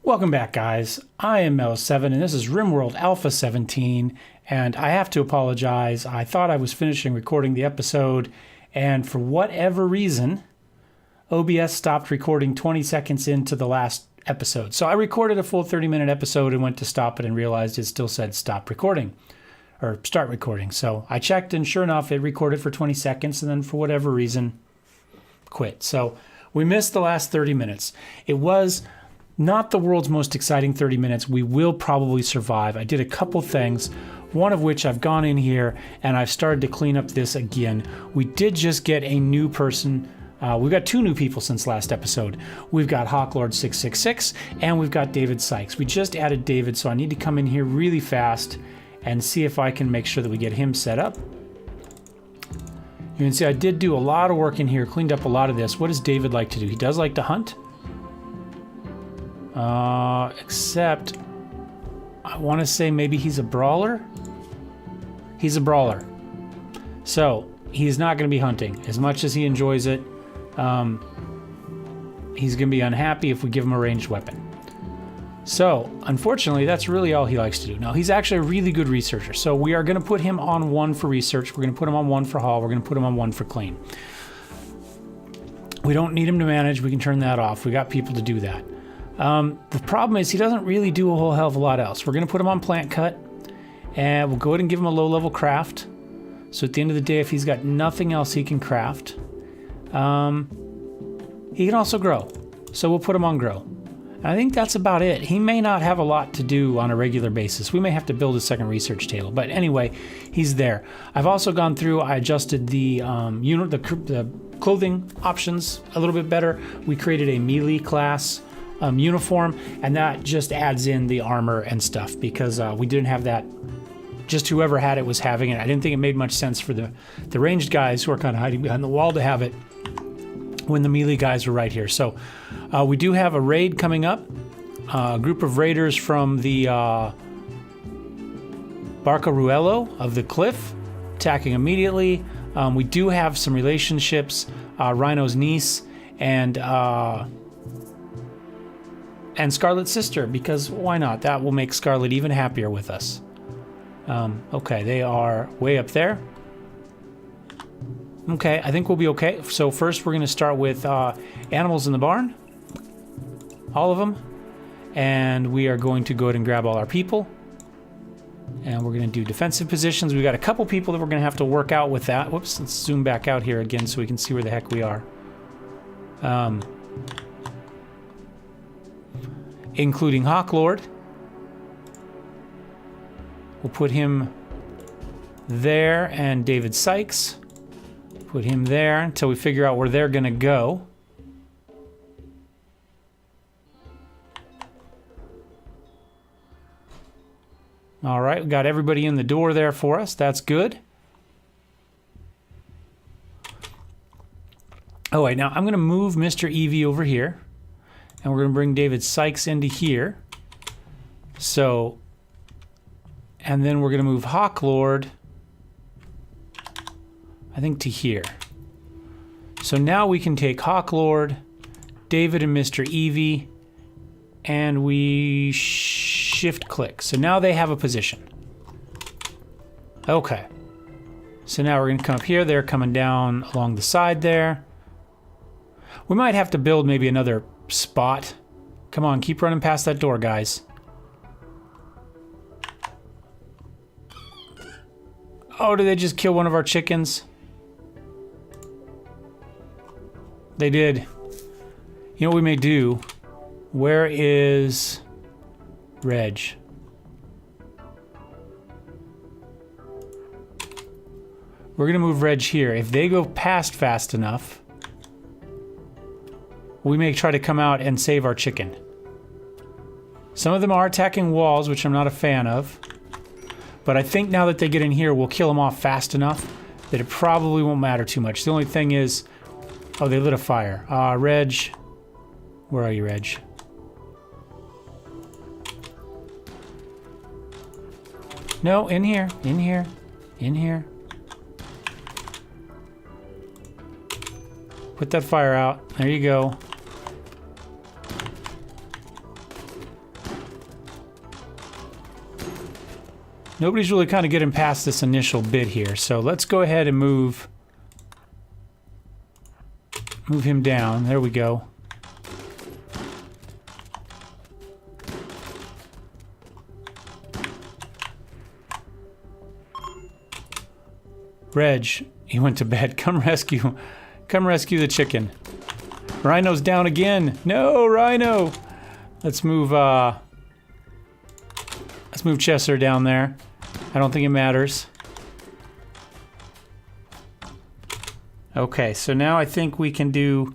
Welcome back, guys. I am Mel7 and this is Rimworld Alpha 17, and I have to apologize. I thought I was finishing recording the episode, and for whatever reason, OBS stopped recording 20 seconds into the last episode. So I recorded a full 30-minute episode and went to stop it and realized it still said stop recording, or start recording. So I checked, and sure enough, it recorded for 20 seconds, and then for whatever reason, quit. So we missed the last 30 minutes. It was not the world's most exciting 30 minutes. We will probably survive. I did a couple things, one of which I've gone in here and I've started to clean up this again. We did just get a new person. We've got two new people since last episode. We've got Hawklord666 and we've got David Sykes. We just added David, so I need to come in here really fast and see if I can make sure that we get him set up. You can see I did do a lot of work in here, cleaned up a lot of this. What does David like to do? He does like to hunt. Except I want to say maybe he's a brawler. He's a brawler. So he's not going to be hunting as much as he enjoys it. He's going to be unhappy if we give him a ranged weapon. So unfortunately, that's really all he likes to do. Now, he's actually a really good researcher. So we are going to put him on 1 for research. We're going to put him on 1 for haul. We're going to put him on 1 for clean. We don't need him to manage. We can turn that off. We got people to do that. The problem is he doesn't really do a whole hell of a lot else. We're going to put him on plant cut, and we'll go ahead and give him a low-level craft. So at the end of the day, if he's got nothing else he can craft, he can also grow. So we'll put him on grow. And I think that's about it. He may not have a lot to do on a regular basis. We may have to build a second research table. But anyway, he's there. I've also gone through, I adjusted the the clothing options a little bit better. We created a melee class uniform, and that just adds in the armor and stuff because we didn't have that. Just whoever had it was having it. I didn't think it made much sense for the ranged guys who are kind of hiding behind the wall to have it when the melee guys were right here. So we do have a raid coming up, a group of raiders from the Barcaruelo of the Cliff attacking immediately. We do have some relationships, Rhino's niece and Scarlet's sister, because why not? That will make Scarlet even happier with us. Okay, they are way up there. Okay, I think we'll be okay. So first we're going to start with animals in the barn. All of them. And we are going to go ahead and grab all our people. And we're going to do defensive positions. We've got a couple people that we're going to have to work out with that. Whoops, let's zoom back out here again so we can see where the heck we are. Including Hawklord. We'll put him there, and David Sykes. Put him there until we figure out where they're going to go. All right, we got everybody in the door there for us. That's good. Oh, wait, now I'm going to move Mr. Eevee over here. And we're going to bring David Sykes into here. So, and then we're going to move Hawklord, I think, to here. So now we can take Hawklord, David and Mr. Eevee, and we shift click. So now they have a position. Okay. So now we're going to come up here. They're coming down along the side there. We might have to build maybe another spot. Come on, keep running past that door, guys. Oh, did they just kill one of our chickens? They did. You know what we may do? Where is Reg? We're gonna move Reg here. If they go past fast enough, we may try to come out and save our chicken. Some of them are attacking walls, which I'm not a fan of. But I think now that they get in here, we'll kill them off fast enough that it probably won't matter too much. The only thing is... Oh, they lit a fire. Reg. Where are you, Reg? No, in here. In here. In here. Put that fire out. There you go. Nobody's really kind of getting past this initial bit here. So let's go ahead and move him down. There we go. Reg, he went to bed. Come rescue the chicken. Rhino's down again. No, Rhino. Let's move Chesser down there. I don't think it matters. Okay, so now I think we can do...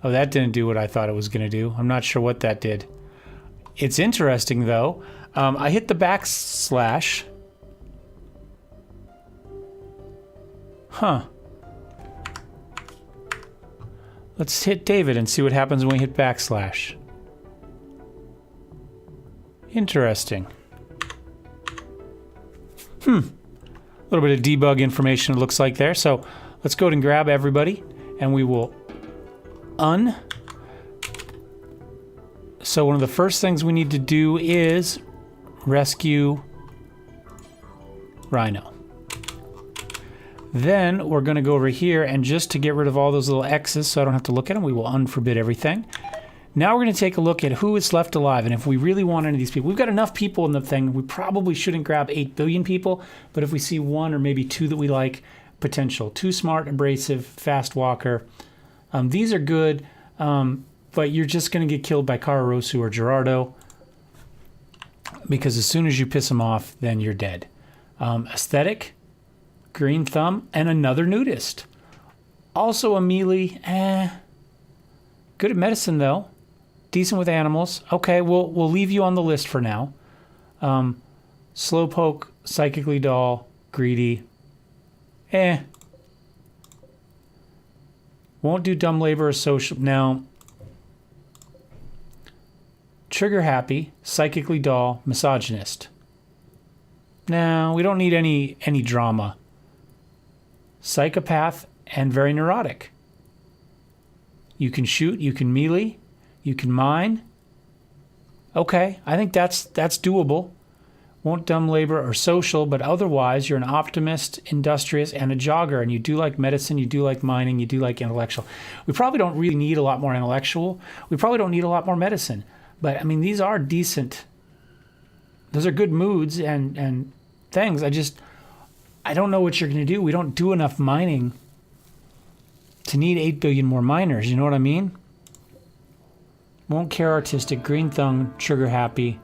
Oh, that didn't do what I thought it was going to do. I'm not sure what that did. It's interesting, though. I hit the backslash. Huh. Let's hit David and see what happens when we hit backslash. Interesting. A little bit of debug information it looks like there. So let's go ahead and grab everybody and we will So one of the first things we need to do is rescue Rhino. Then we're going to go over here and just to get rid of all those little X's so I don't have to look at them, we will unforbid everything. Now we're going to take a look at who is left alive and if we really want any of these people. We've got enough people in the thing. We probably shouldn't grab 8 billion people, but if we see 1 or maybe 2 that we like, potential. Too smart, abrasive, fast walker. These are good, but you're just going to get killed by Kararosu or Gerardo because as soon as you piss them off, then you're dead. Aesthetic. Green Thumb, and another nudist. Also a melee, good at medicine though. Decent with animals. Okay, we'll leave you on the list for now. Slowpoke, psychically dull, greedy. Won't do dumb labor or social. Now, trigger happy, psychically dull, misogynist. No, we don't need any drama. Psychopath and very neurotic. You can shoot, you can melee, you can mine. Okay, I think that's doable. Won't dumb labor or social, but otherwise you're an optimist, industrious, and a jogger, and you do like medicine, you do like mining, you do like intellectual. We probably don't really need a lot more intellectual. We probably don't need a lot more medicine. But, I mean, these are decent. Those are good moods and things. I don't know what you're going to do. We don't do enough mining to need 8 billion more miners. You know what I mean? Won't care artistic, green thumb, trigger happy.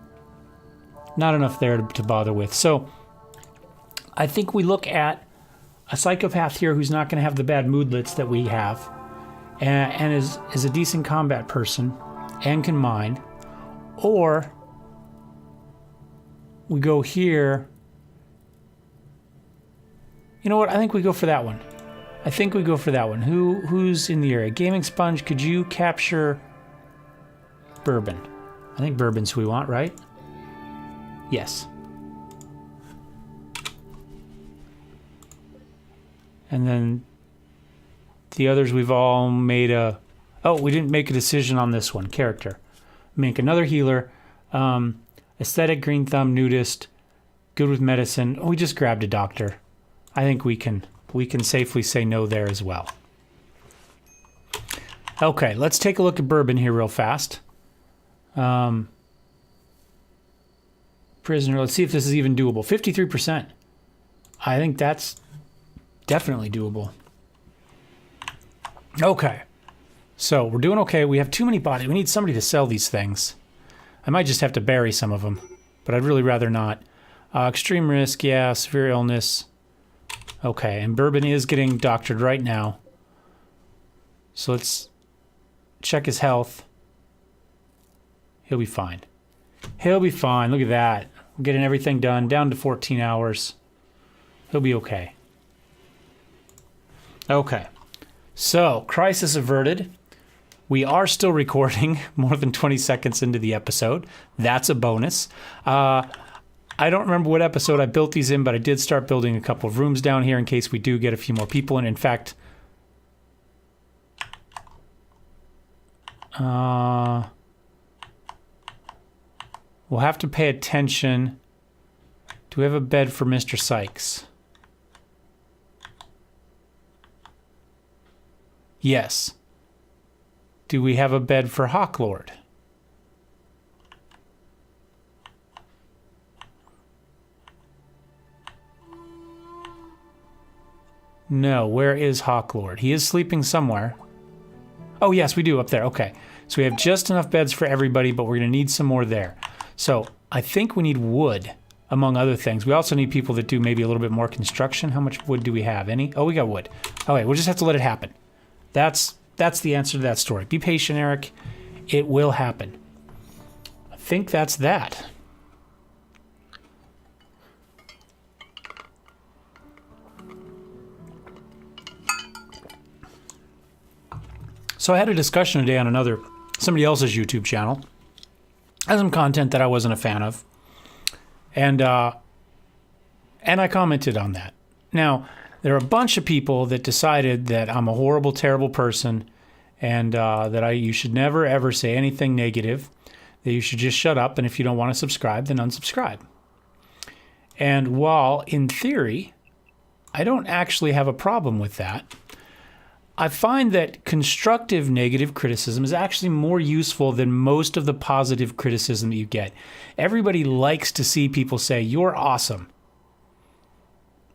Not enough there to bother with. So I think we look at a psychopath here who's not going to have the bad moodlets that we have and is a decent combat person and can mine. Or we go here. You know what? I think we go for that one. Who's in the area? Gaming Sponge, could you capture Bourbon? I think Bourbon's who we want, right? Yes. And then the others we've all made a... Oh, we didn't make a decision on this one. Character. Make another healer. Aesthetic, green thumb, nudist. Good with medicine. Oh, we just grabbed a doctor. I think we can safely say no there as well. Okay, let's take a look at Bourbon here real fast. Prisoner, let's see if this is even doable. 53%. I think that's definitely doable. Okay. So we're doing okay. We have too many bodies. We need somebody to sell these things. I might just have to bury some of them, but I'd really rather not. Extreme risk, yeah. Severe illness. Okay, and Bourbon is getting doctored right now. So let's check his health. He'll be fine. He'll be fine. Look at that. We're getting everything done. Down to 14 hours. He'll be okay. Okay. So, crisis averted. We are still recording more than 20 seconds into the episode. That's a bonus. I don't remember what episode I built these in, but I did start building a couple of rooms down here in case we do get a few more people in. In fact, we'll have to pay attention Do we have a bed for Mr. Sykes? Yes. Do we have a bed for Hawklord? No. Where is Hawklord? He is sleeping somewhere. Oh, yes, we do up there. Okay. So we have just enough beds for everybody, but we're going to need some more there. So I think we need wood, among other things. We also need people that do maybe a little bit more construction. How much wood do we have? Any? Oh, we got wood. Okay, we'll just have to let it happen. That's the answer to that story. Be patient, Eric. It will happen. I think that's that. So I had a discussion today on somebody else's YouTube channel. Had some content that I wasn't a fan of. And I commented on that. Now, there are a bunch of people that decided that I'm a horrible, terrible person and that you should never, ever say anything negative, that you should just shut up, and if you don't want to subscribe, then unsubscribe. And while, in theory, I don't actually have a problem with that, I find that constructive negative criticism is actually more useful than most of the positive criticism that you get. Everybody likes to see people say, "You're awesome."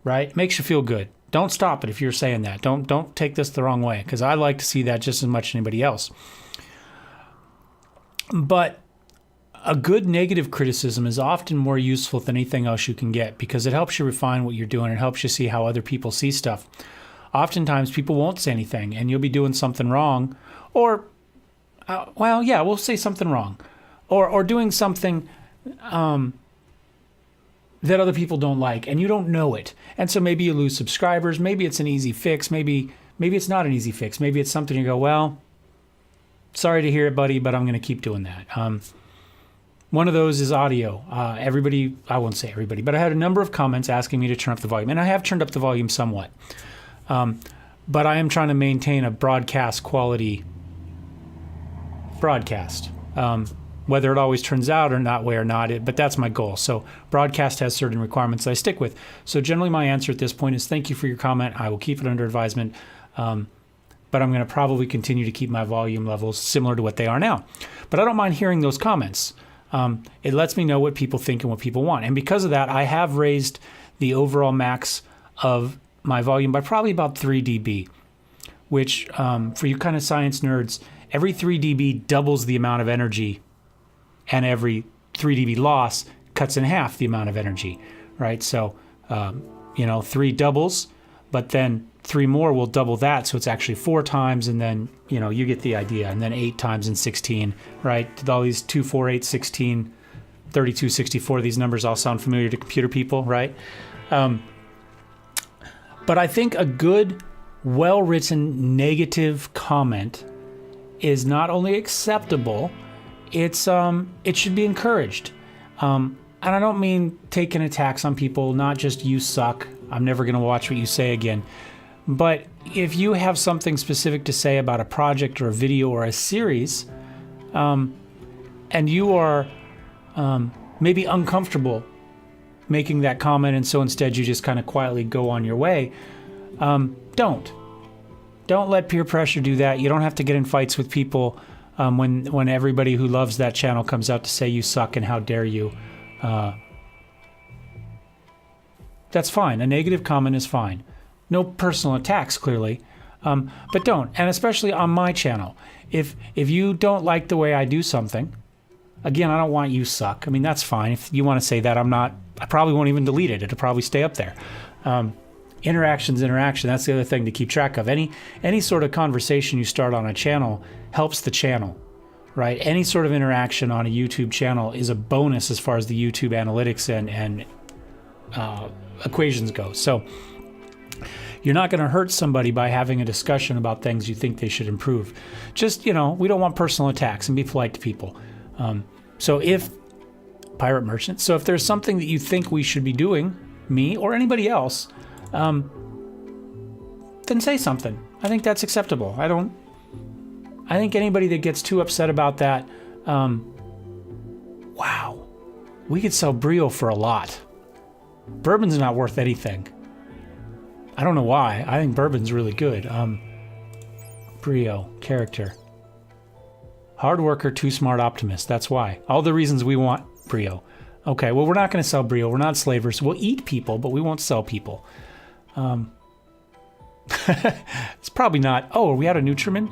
Right? It makes you feel good. Don't stop it if you're saying that. Don't take this the wrong way, because I like to see that just as much as anybody else. But a good negative criticism is often more useful than anything else you can get, because it helps you refine what you're doing. It helps you see how other people see stuff. Oftentimes, people won't say anything, and you'll be doing something wrong, or, we'll say something wrong, or doing something that other people don't like, and you don't know it. And so maybe you lose subscribers. Maybe it's an easy fix. Maybe it's not an easy fix. Maybe it's something you go, well, sorry to hear it, buddy, but I'm going to keep doing that. One of those is audio. Everybody, I won't say everybody, but I had a number of comments asking me to turn up the volume, and I have turned up the volume somewhat. But I am trying to maintain a broadcast quality broadcast. Whether it always turns out or not way or not, but that's my goal. So broadcast has certain requirements that I stick with. So generally my answer at this point is thank you for your comment. I will keep it under advisement. But I'm going to probably continue to keep my volume levels similar to what they are now. But I don't mind hearing those comments. It lets me know what people think and what people want. And because of that, I have raised the overall max of my volume by probably about 3 dB, which for you kind of science nerds, every 3 dB doubles the amount of energy, and every 3 dB loss cuts in half the amount of energy, right? So, 3 doubles, but then 3 more will double that, so it's actually 4 times, and then, you get the idea, and then 8 times and 16, right? All these 2, 4, 8, 16, 32, 64, these numbers all sound familiar to computer people, right? But I think a good, well-written negative comment is not only acceptable, it should be encouraged. And I don't mean taking attacks on people, not just you suck, I'm never going to watch what you say again. But if you have something specific to say about a project or a video or a series, and you are maybe uncomfortable making that comment, and so instead you just kind of quietly go on your way, don't let peer pressure do that. You don't have to get in fights with people when everybody who loves that channel comes out to say you suck and how dare you. That's fine. A negative comment is fine. No personal attacks, clearly, but don't. And especially on my channel, if you don't like the way I do something, again, I don't want you suck. I mean, that's fine. If you want to say that, I probably won't even delete it. It'll probably stay up there. Interaction's interaction. That's the other thing to keep track of. Any sort of conversation you start on a channel helps the channel, right? Any sort of interaction on a YouTube channel is a bonus as far as the YouTube analytics and equations go. So you're not going to hurt somebody by having a discussion about things you think they should improve. Just, we don't want personal attacks, and be polite to people. So if Pirate Merchant, so if there's something that you think we should be doing, me or anybody else, then say something. I think that's acceptable. I think anybody that gets too upset about that, wow, we could sell Brio for a lot. Bourbon's not worth anything. I don't know why. I think bourbon's really good. Brio, character. Hard worker, too smart optimist. That's why. All the reasons we want Brio. Okay, well, we're not going to sell Brio. We're not slavers. We'll eat people, but we won't sell people. It's probably not... Oh, are we out of Nutrimen?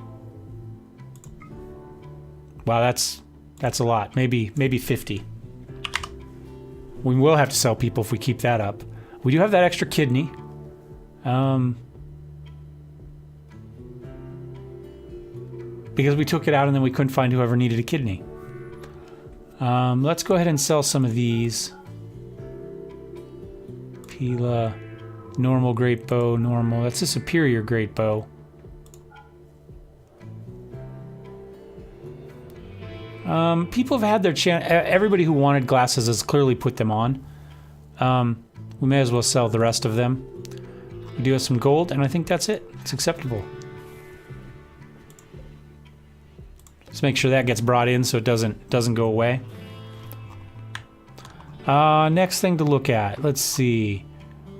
Wow, that's a lot. Maybe 50. We will have to sell people if we keep that up. We do have that extra kidney. Because we took it out and then we couldn't find whoever needed a kidney. Let's go ahead and sell some of these. Pila, normal great bow, normal. That's a superior great bow. People have had their chance. Everybody who wanted glasses has clearly put them on. We may as well sell the rest of them. We do have some gold, and I think that's it. It's acceptable. Let's make sure that gets brought in so it doesn't go away. Next thing to look at. Let's see.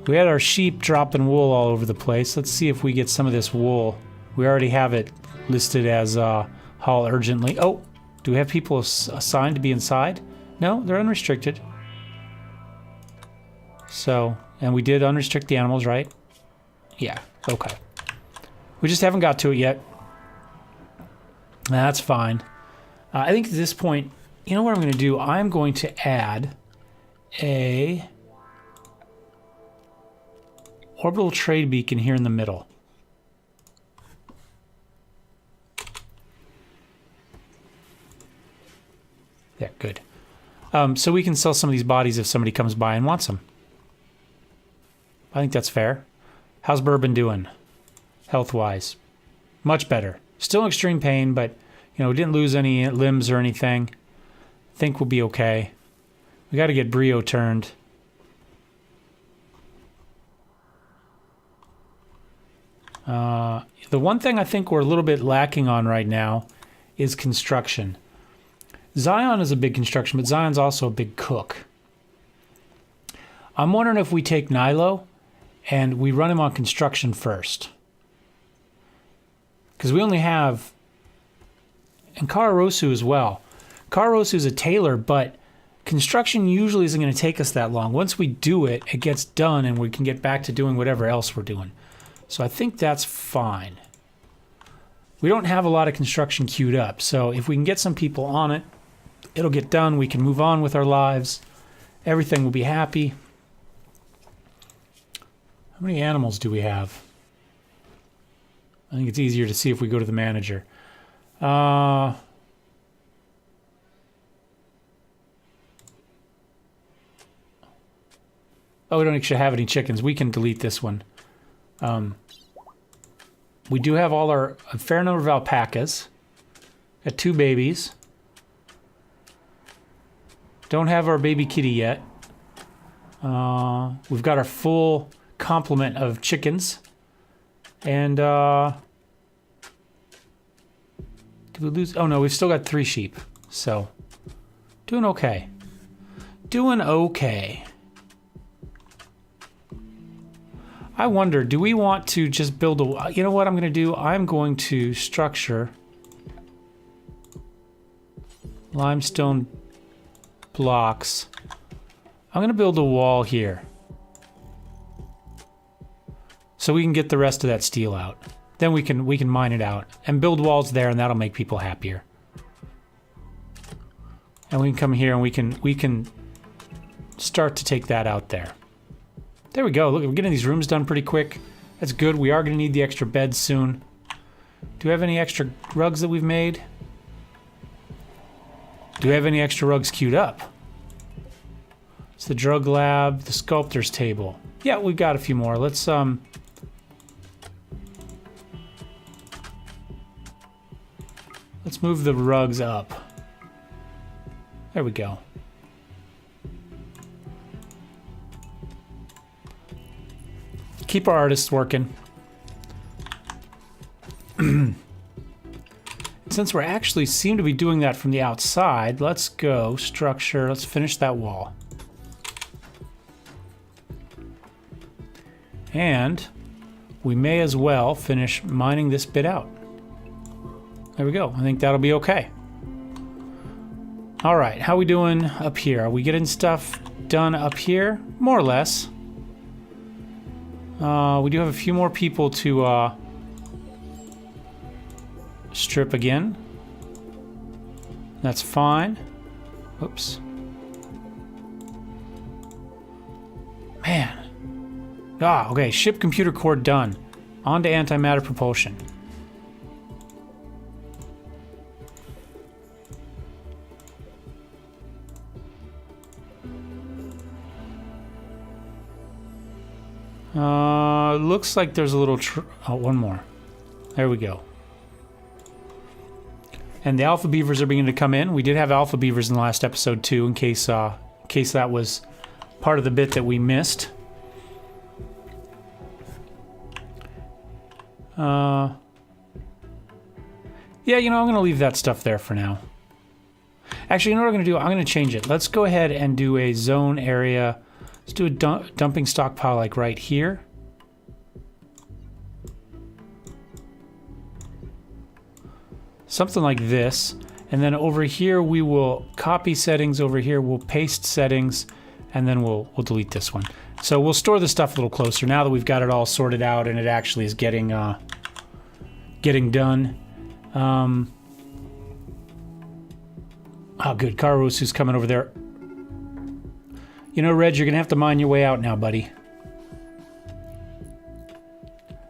We had our sheep dropping wool all over the place. Let's see if we get some of this wool. We already have it listed as haul urgently. Oh, do we have people assigned to be inside? No, they're unrestricted. So, and we did unrestrict the animals, right? Yeah, okay. We just haven't got to it yet. That's fine. I think at this point, you know what I'm going to do? I'm going to add a orbital trade beacon here in the middle. Yeah, good. So we can sell some of these bodies if somebody comes by and wants them. I think that's fair. How's Bourbon doing? Health-wise? Much better. Still in extreme pain, but, you know, we didn't lose any limbs or anything. Think we'll be okay. We got to get Brio turned. The one thing I think we're a little bit lacking on right now is construction. Zion is a big construction, but Zion's also a big cook. I'm wondering if we take Nilo and we run him on construction first. Because we only have... And Kararosu as well. Kararosu is a tailor, but construction usually isn't going to take us that long. Once we do it, it gets done and we can get back to doing whatever else we're doing. So I think that's fine. We don't have a lot of construction queued up, so if we can get some people on it, it'll get done. We can move on with our lives. Everything will be happy. How many animals do we have? I think it's easier to see if we go to the manager. Oh, we don't actually have any chickens. We can delete this one. We do have a fair number of alpacas. Got 2 babies. Don't have our baby kitty yet. We've got our full complement of chickens. And, did we lose? Oh no, we've still got 3 sheep. So, doing okay. Doing okay. I wonder, do we want to just build a... You know what I'm going to do? I'm going to structure limestone blocks. I'm going to build a wall here. So we can get the rest of that steel out. Then we can mine it out and build walls there, and that'll make people happier. And we can come here and we can start to take that out there. There we go. Look, we're getting these rooms done pretty quick. That's good. We are going to need the extra beds soon. Do we have any extra rugs that we've made? Do we have any extra rugs queued up? It's the drug lab, the sculptor's table. Yeah, we've got a few more. Let's move the rugs up. There we go. Keep our artists working. Since we're actually seem to be doing that from the outside, let's go structure. Let's finish that wall. And we may as well finish mining this bit out. There we go. I think that'll be okay. All right, how we doing up here? Are we getting stuff done up here? More or less. We do have a few more people to strip again. That's fine. Oops. Man. Ah, okay. Ship computer core done. On to antimatter propulsion. Looks like there's a little oh, one more. There we go. And the alpha beavers are beginning to come in. We did have alpha beavers in the last episode too, in case that was part of the bit that we missed. Yeah, you know, I'm going to leave that stuff there for now. Actually, you know what I'm going to do? I'm going to change it. Let's go ahead and do a zone area. Let's do a dumping stockpile like right here. Something like this. And then over here we will copy settings. Over here we'll paste settings. And then we'll delete this one. So we'll store the stuff a little closer now that we've got it all sorted out and it actually is getting done. Oh, good. Karusu's coming over there. You know, Reg, you're going to have to mine your way out now, buddy.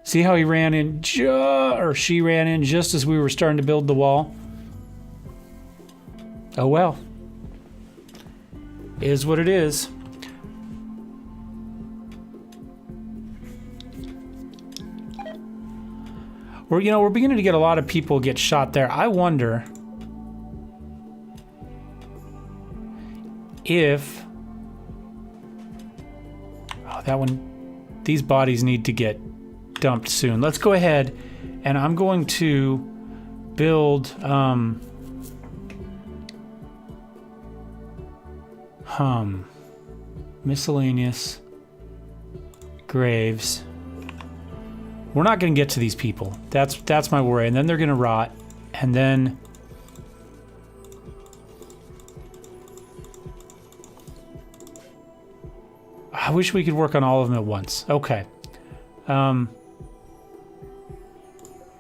See how he ran in, or she ran in just as we were starting to build the wall? Oh, well. Is what it is. We're beginning to get a lot of people get shot there. I wonder if... Oh, that one... These bodies need to get dumped soon. Let's go ahead and I'm going to build... miscellaneous graves. We're not going to get to these people. That's my worry. And then they're going to rot. And then... I wish we could work on all of them at once. Okay. Oh,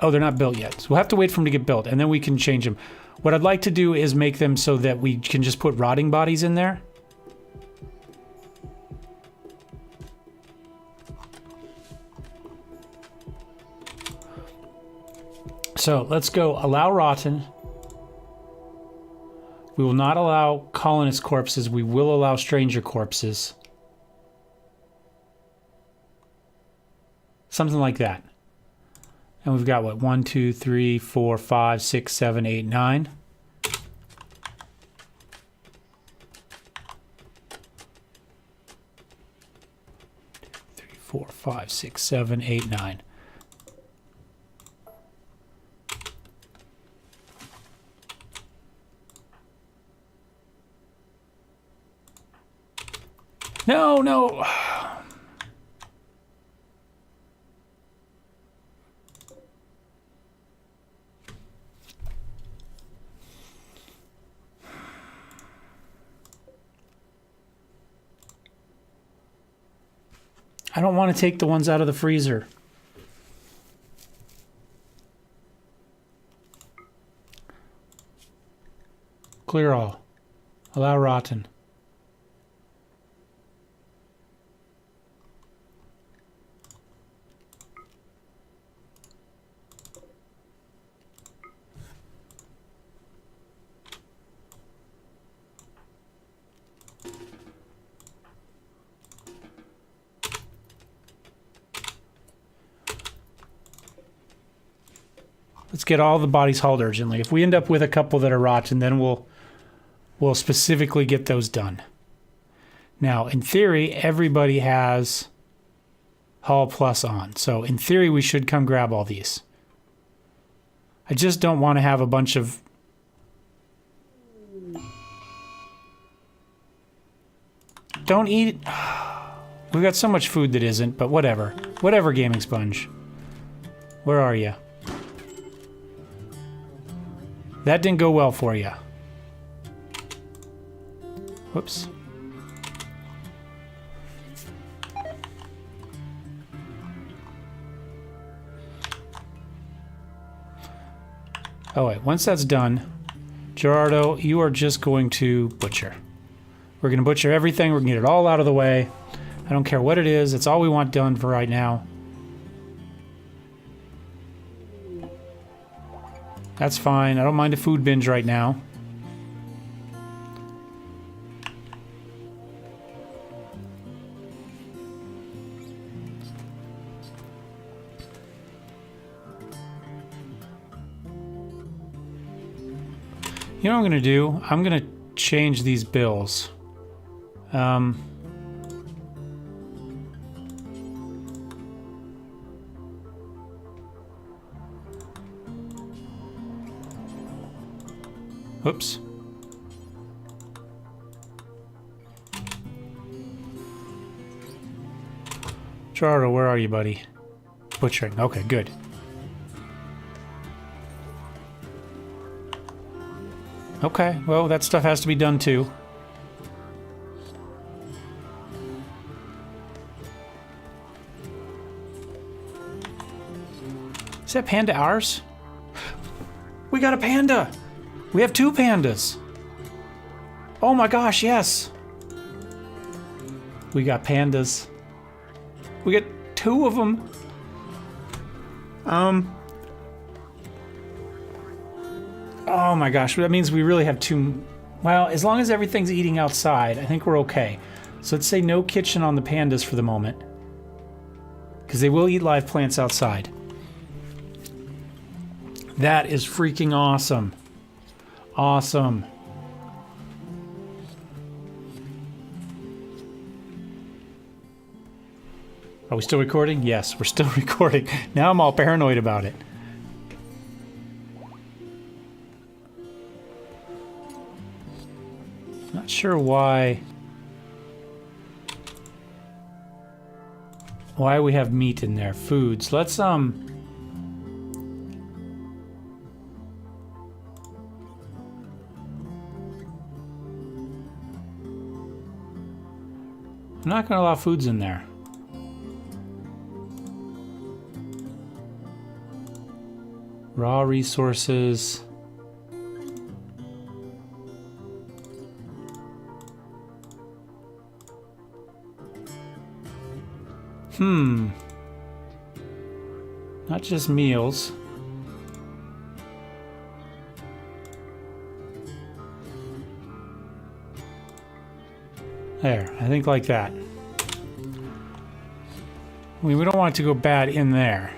they're not built yet. So we'll have to wait for them to get built. And then we can change them. What I'd like to do is make them so that we can just put rotting bodies in there. So let's go allow rotten. We will not allow colonist corpses. We will allow stranger corpses. Something like that. And we've got what? 1, 2, 3, 4, 5, 6, 7, 8, 9. 3, 4, 5, 6, 7, 8, 9. No, no. I don't want to take the ones out of the freezer. Clear all. Allow rotten. Let's get all the bodies hauled urgently. If we end up with a couple that are rotten, then we'll specifically get those done. Now, in theory, everybody has haul plus on. So in theory, we should come grab all these. I just don't want to have a bunch of... Don't eat it. We've got so much food that isn't, but whatever. Whatever, Gaming Sponge. Where are you? That didn't go well for you. Whoops. Oh wait, once that's done, Gerardo, you are just going to butcher. We're going to butcher everything. We're going to get it all out of the way. I don't care what it is. It's all we want done for right now. That's fine. I don't mind a food binge right now. You know what I'm going to do? I'm going to change these bills. Oops. Gerardo, where are you, buddy? Butchering. Okay, good. Okay, well, that stuff has to be done too. Is that panda ours? We got a panda! We have 2 pandas! Oh my gosh, yes! We got pandas. We got 2 of them. Oh my gosh, that means we really have 2... Well, as long as everything's eating outside, I think we're okay. So let's say no kitchen on the pandas for the moment. Because they will eat live plants outside. That is freaking awesome. Awesome. Are we still recording? Yes, we're still recording. Now I'm all paranoid about it. Not sure why we have meat in there. Foods. Let's I'm not going to allow foods in there. Raw resources. Not just meals. There, I think like that. I mean, we don't want it to go bad in there.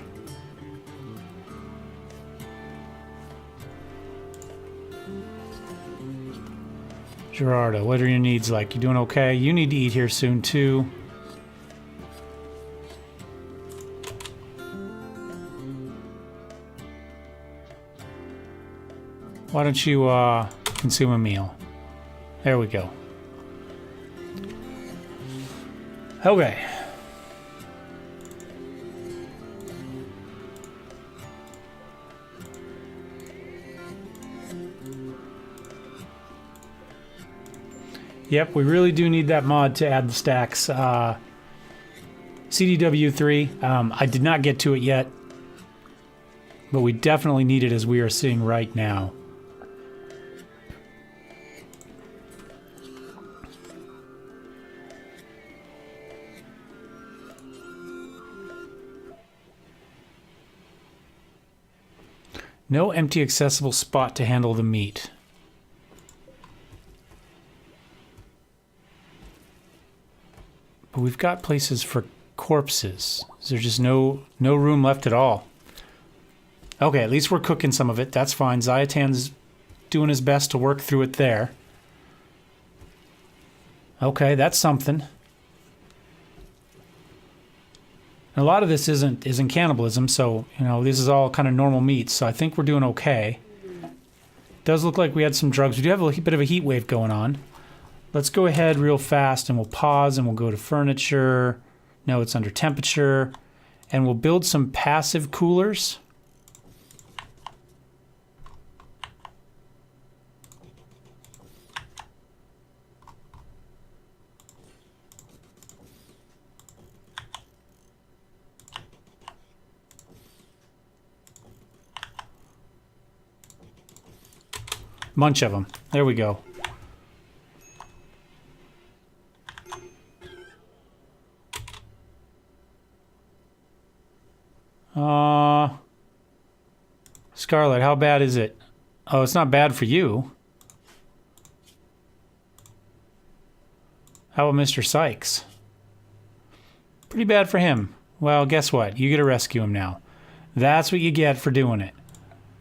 Gerardo, what are your needs like? You doing okay? You need to eat here soon too. Why don't you consume a meal? There we go. Okay. Yep, we really do need that mod to add the stacks. CDW3, I did not get to it yet, but we definitely need it as we are seeing right now. No empty accessible spot to handle the meat. But we've got places for corpses. Is there just no room left at all? Okay, at least we're cooking some of it. That's fine. Zayatan's doing his best to work through it there. Okay, that's something. A lot of this isn't cannibalism, so, you know, this is all kind of normal meat, so I think we're doing okay. Does look like we had some drugs. We do have a bit of a heat wave going on. Let's go ahead real fast, and we'll pause, and we'll go to furniture. No, it's under temperature. And we'll build some passive coolers. Bunch of them. There we go. Scarlet, how bad is it? Oh, it's not bad for you. How about Mr. Sykes? Pretty bad for him. Well, guess what? You get to rescue him now. That's what you get for doing it.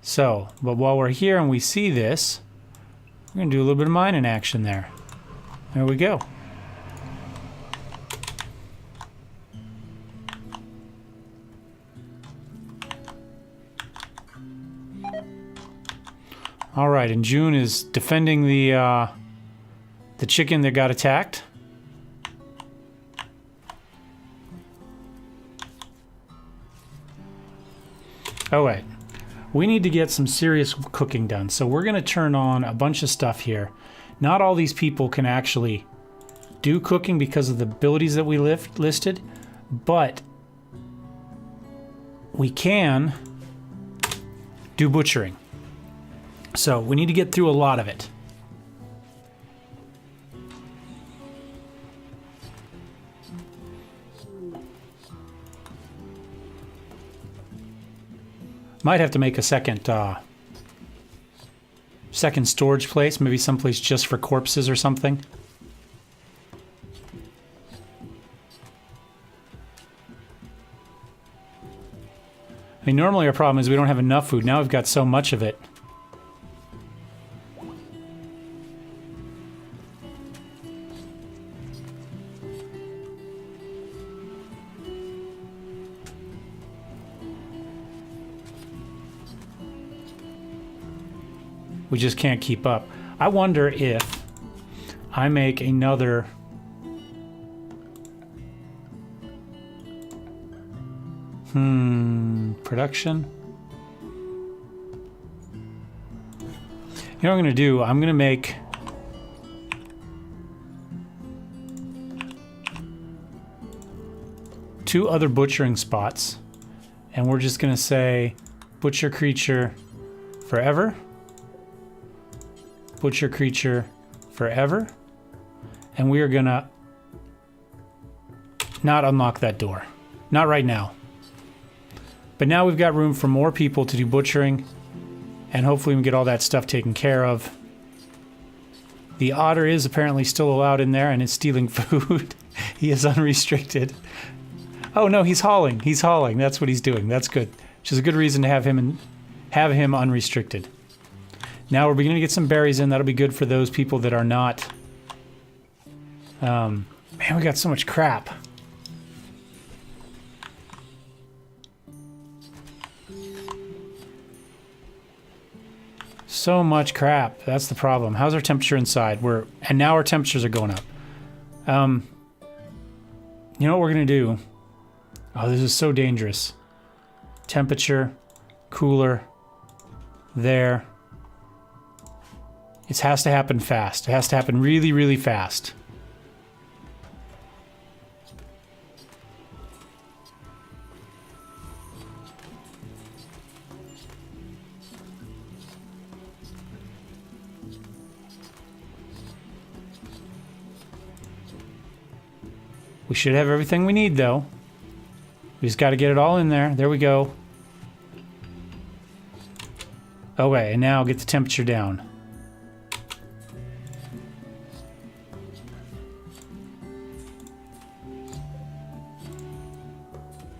So, but while we're here and we see this, we're going to do a little bit of mining action there. There we go. All right, and June is defending the chicken that got attacked. Oh wait, we need to get some serious cooking done. So we're gonna turn on a bunch of stuff here. Not all these people can actually do cooking because of the abilities that we listed, but we can do butchering. So we need to get through a lot of it. Might have to make a second storage place, maybe someplace just for corpses or something. I mean, normally our problem is we don't have enough food. Now we've got so much of it. We just can't keep up. I wonder if I make another production. You know what I'm gonna do? I'm gonna make two other butchering spots, and we're just gonna say butcher creature forever. Butcher creature forever, and we are gonna not unlock that door. Not right now. But now we've got room for more people to do butchering, and hopefully we can get all that stuff taken care of. The otter is apparently still allowed in there and is stealing food. He is unrestricted. Oh no, he's hauling. He's hauling. That's what he's doing. That's good. Which is a good reason to have him unrestricted. Now we're beginning to get some berries in. That'll be good for those people that are not... man, we got so much crap. So much crap. That's the problem. How's our temperature inside? And now our temperatures are going up. You know what we're going to do? Oh, this is so dangerous. Temperature, cooler, there. It has to happen fast. It has to happen really, really fast. We should have everything we need, though. We just got to get it all in there. There we go. Okay, and now get the temperature down.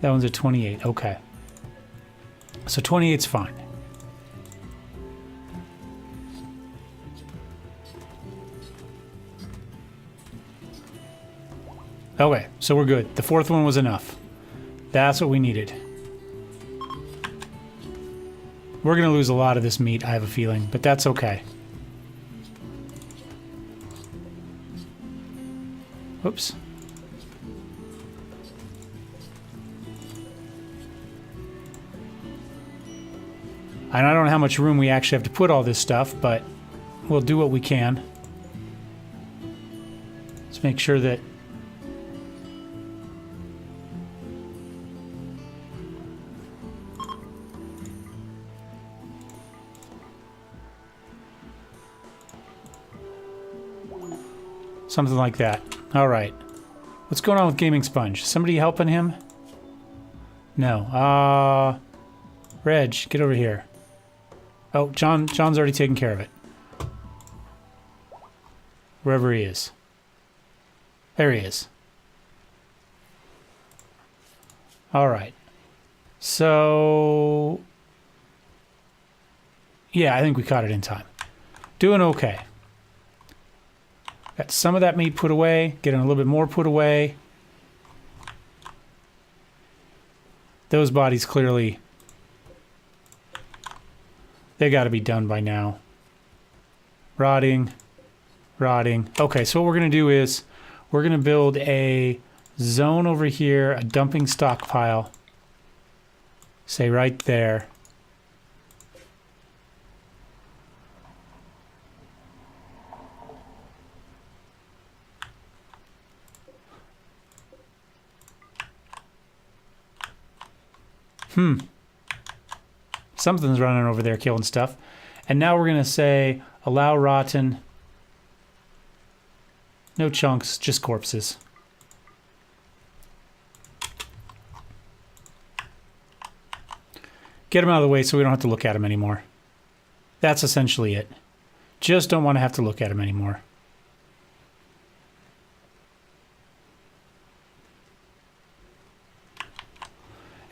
That one's at 28. Okay. So 28's fine. Okay, so we're good. The fourth one was enough. That's what we needed. We're going to lose a lot of this meat, I have a feeling, but that's okay. Oops. And I don't know how much room we actually have to put all this stuff, but we'll do what we can. Let's make sure that... something like that. All right. What's going on with Gaming Sponge? Somebody helping him? No. Reg, get over here. Oh, John's already taken care of it. Wherever he is. There he is. All right. So... yeah, I think we caught it in time. Doing okay. Got some of that meat put away. Getting a little bit more put away. Those bodies clearly... they got to be done by now. Rotting. Rotting. Okay, so what we're going to do is we're going to build a zone over here, a dumping stockpile. Say right there. Something's running over there killing stuff. And now we're going to say allow rotten. No chunks, just corpses. Get them out of the way so we don't have to look at them anymore. That's essentially it. Just don't want to have to look at them anymore.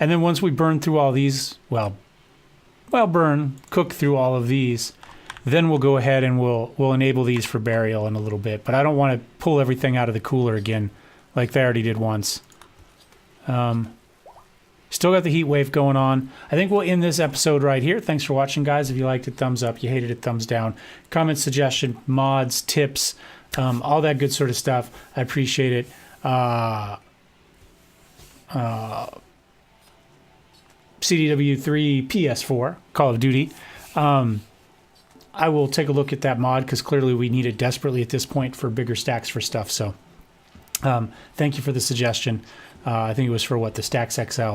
And then once we burn through all these, cook through all of these, then we'll go ahead and we'll enable these for burial in a little bit. But I don't want to pull everything out of the cooler again like they already did once. Still got the heat wave going on. I think we'll end this episode right here. Thanks for watching, guys. If you liked it, thumbs up. You hated it, thumbs down. Comment, suggestion, mods, tips, all that good sort of stuff. I appreciate it. CDW3 PS4, Call of Duty. I will take a look at that mod because clearly we need it desperately at this point for bigger stacks for stuff. So thank you for the suggestion. I think it was for the Stacks XL,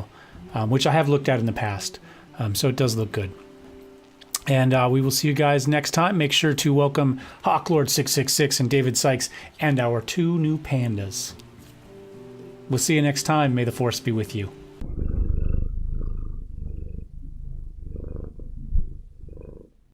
which I have looked at in the past. So it does look good. And we will see you guys next time. Make sure to welcome Hawklord666 and David Sykes and our 2 new pandas. We'll see you next time. May the Force be with you.